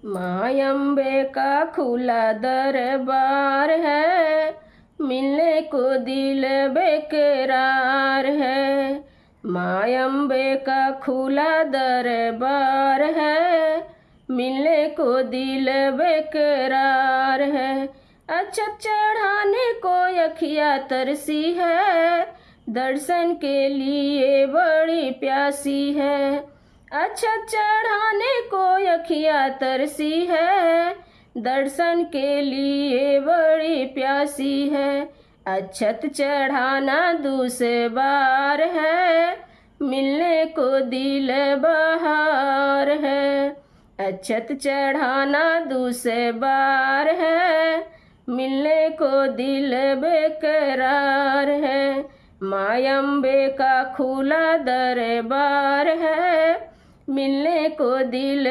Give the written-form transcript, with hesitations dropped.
माँ अम्बे का खुला दरबार है, मिलने को दिल बेकरार है। माँ अम्बे का खुला दरबार है, मिलने को दिल बेकरार है। अक्षत चढ़ाने को अखियाँ तरसी है, दर्शन के लिए बड़ी प्यासी है। अक्षत चढ़ाने को अखियाँ तरसी है, दर्शन के लिए बड़ी प्यासी है। अक्षत चढ़ाना दूसरे बार है, मिलने को दिल बहार है। अक्षत चढ़ाना दूसरे बार है, मिलने को दिल बेकरार है। माँ अम्बे का खुला दरबार है, मिलने को दिल